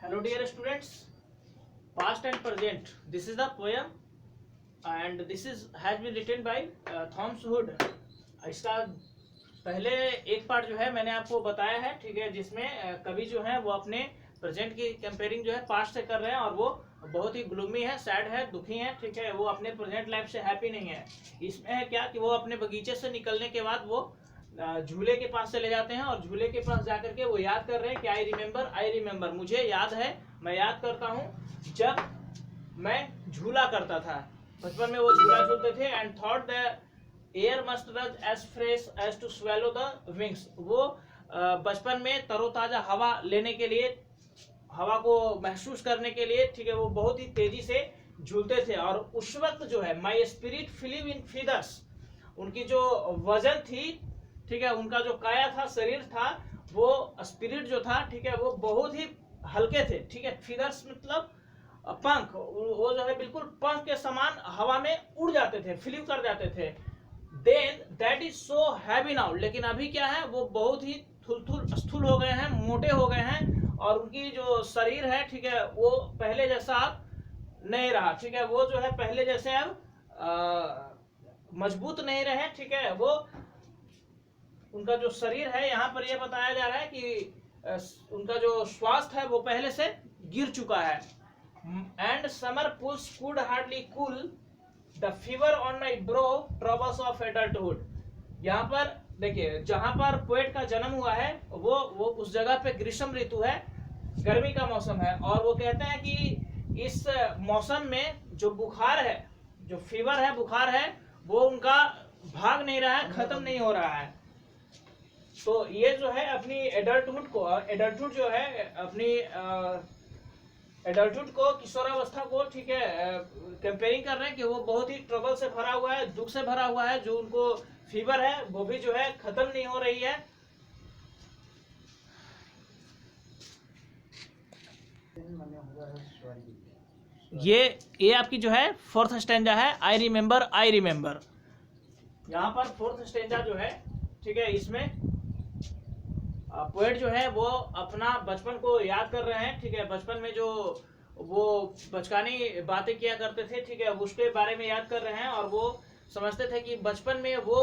Hello dear students, past and present. This is the poem and this is has been written by Thomas hood. इसका पहले एक part जो है मैंने आपको बताया है, ठीक है, जिसमें कवि जो है वो अपने प्रेजेंट की कंपेयरिंग जो है पास्ट से कर रहे हैं और वो बहुत ही ग्लूमी है, सैड है, दुखी है, ठीक है, वो अपने प्रेजेंट लाइफ से हैप्पी नहीं है. इसमें है क्या कि वो अपने बगीचे से निकलने के बाद वो झूले के पास चले जाते हैं और झूले के पास जाकर के वो याद कर रहे हैं कि आई रिमेम्बर, मुझे याद है, मैं याद करता हूँ जब मैं झूला करता था, बचपन में वो झूला झूलते थे. And thought the air must rush as fresh as to swallow the wings. वो बचपन में तरोताजा हवा लेने के लिए, हवा को महसूस करने के लिए, ठीक है, वो बहुत ही तेजी से झूलते थे. और उस वक्त जो है my spirit flew in feathers, उनकी जो वजन थी, ठीक है, उनका जो काया था, शरीर था, वो स्पिरिट जो था, ठीक है, वो बहुत ही हल्के थे, ठीक है. फीदर्स मतलब पंख, वो जो है बिल्कुल पंख के समान हवा में उड़ जाते थे, फ्लीव कर जाते थे. Then that is so heavy now, लेकिन अभी क्या है, वो बहुत ही स्थूल हो गए हैं, मोटे हो गए हैं और उनकी जो शरीर है, ठीक है, वो पहले जैसा अब नहीं रहा, ठीक है, वो जो है पहले जैसे अब मजबूत नहीं रहे, ठीक है. वो उनका जो शरीर है, यहाँ पर यह बताया जा रहा है कि उनका जो स्वास्थ्य है वो पहले से गिर चुका है. And summer pools could hardly cool the fever on my brow troubles of adulthood. यहाँ पर देखिए, जहां पर पोएट का जन्म हुआ है वो उस जगह पे ग्रीष्म ऋतु है, गर्मी का मौसम है, और वो कहते हैं कि इस मौसम में जो बुखार है, जो फीवर है, बुखार है, वो उनका भाग नहीं रहा है, खत्म नहीं हो रहा है. तो ये जो है अपनी एडल्टहुड जो है अपनी एडल्टहुड को, किशोरावस्था को, ठीक है, कंपेयरिंग कर रहे हैं कि वो बहुत ही ट्रबल से भरा हुआ है, दुख से भरा हुआ है. जो उनको फीवर है वो भी जो है खत्म नहीं हो रही है. ये आपकी जो है फोर्थ स्टैंजा है, आई रिमेम्बर. यहाँ पर फोर्थ स्टैंजा जो है, ठीक है, इसमें पोएट जो है वो अपना बचपन को याद कर रहे हैं, ठीक है. बचपन में जो वो बचकानी बातें किया करते थे, ठीक है, उसके बारे में याद कर रहे हैं. और वो समझते थे कि बचपन में वो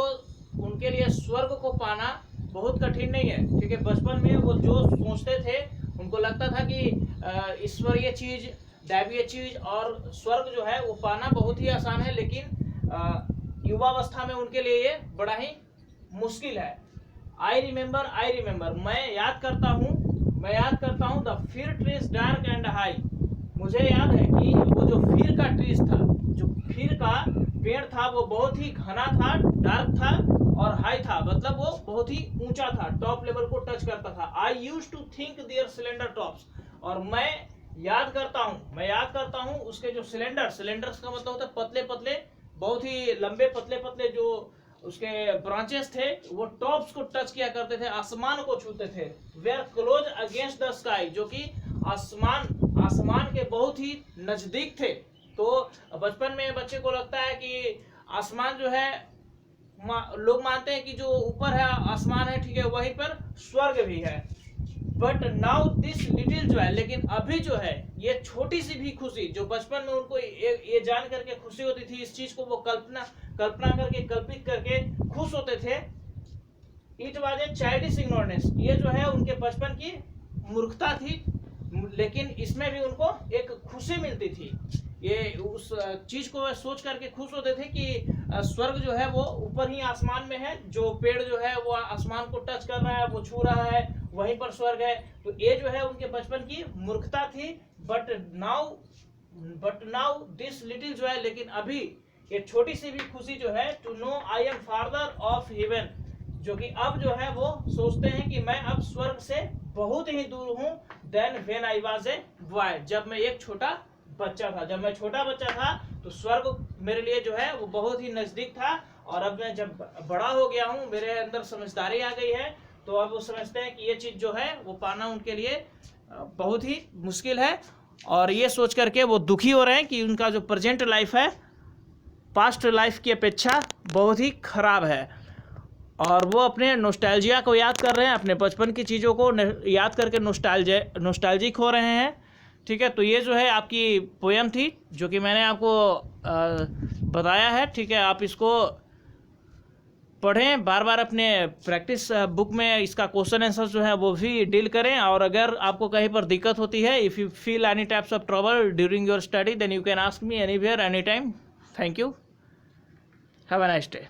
उनके लिए स्वर्ग को पाना बहुत कठिन नहीं है, ठीक है. बचपन में वो जो सोचते थे, उनको लगता था कि ईश्वरीय चीज, दैवीय चीज और स्वर्ग जो है वो पाना बहुत ही आसान है, लेकिन युवावस्था में उनके लिए ये बड़ा ही मुश्किल है. आई रिमेम्बर, मैं याद करता हूँ the fir trees dark and high. मुझे याद है कि वो जो फीर का ट्रीज था, जो फीर का पेड़ था, वो बहुत ही घना था, डार्क था और हाई था, मतलब वो बहुत ही ऊंचा था, टॉप लेवल को टच करता था. I used to think their slender tops, और मैं याद करता हूँ उसके जो सिलेंडर्स का मतलब होता है पतले पतले, बहुत ही लंबे पतले पतले जो उसके ब्रांचेस थे, वो टॉप्स को टच किया करते थे, आसमान को छूते थे. Were close against the sky, जो कि आसमान के बहुत ही नजदीक थे. तो बचपन में बच्चे को लगता है कि आसमान जो है, लोग मानते हैं कि जो ऊपर है आसमान है, ठीक है, वहीं पर स्वर्ग भी है. But now this little joy, लेकिन अभी जो है ये छोटी सी भी खुशी, जो बचपन में उनको ये जान करके खुशी होती थी, इस चीज को वो कल्पना करके, कल्पित करके खुश होते थे. It was a childish ignorance, ये जो है उनके बचपन की मूर्खता थी, लेकिन इसमें भी उनको एक खुशी मिलती थी. ये उस चीज को सोच करके खुश होते थे कि स्वर्ग जो है वो ऊपर ही आसमान में है, जो पेड़ जो है वो आसमान को टच कर रहा है, वो छू रहा है, वहीं पर स्वर्ग है. तो ये जो है उनके बचपन की मूर्खता थी. But now this little joy, लेकिन अभी ये छोटी सी भी खुशी जो है, to know I am farther off heaven, जो कि अब जो है वो सोचते हैं कि मैं अब स्वर्ग से बहुत ही दूर हूँ. Then when I was a boy, जब मैं एक छोटा बच्चा था, तो स्वर्ग मेरे लिए जो है वो बहुत ही नजदीक था. और अब मैं जब बड़ा हो गया हूँ, मेरे अंदर समझदारी आ गई है, तो अब वो समझते हैं कि ये चीज जो है वो पाना उनके लिए बहुत ही मुश्किल है. और ये सोच करके वो दुखी हो रहे हैं कि उनका जो प्रेजेंट लाइफ है पास्ट लाइफ की अपेक्षा बहुत ही खराब है. और वो अपने नोस्टैल्जिया को याद कर रहे हैं, अपने बचपन की चीज़ों को याद करके नोस्टैल्जिक हो रहे हैं. ठीक है, तो ये जो है आपकी पोयम थी जो कि मैंने आपको बताया है। ठीक है, आप इसको पढ़ें, बार बार अपने प्रैक्टिस बुक में इसका क्वेश्चन आंसर जो है वो भी डील करें। और अगर आपको कहीं पर दिक्कत होती है, if you feel any types of trouble during your study, then you can ask me anywhere any time. Thank you, have a nice day.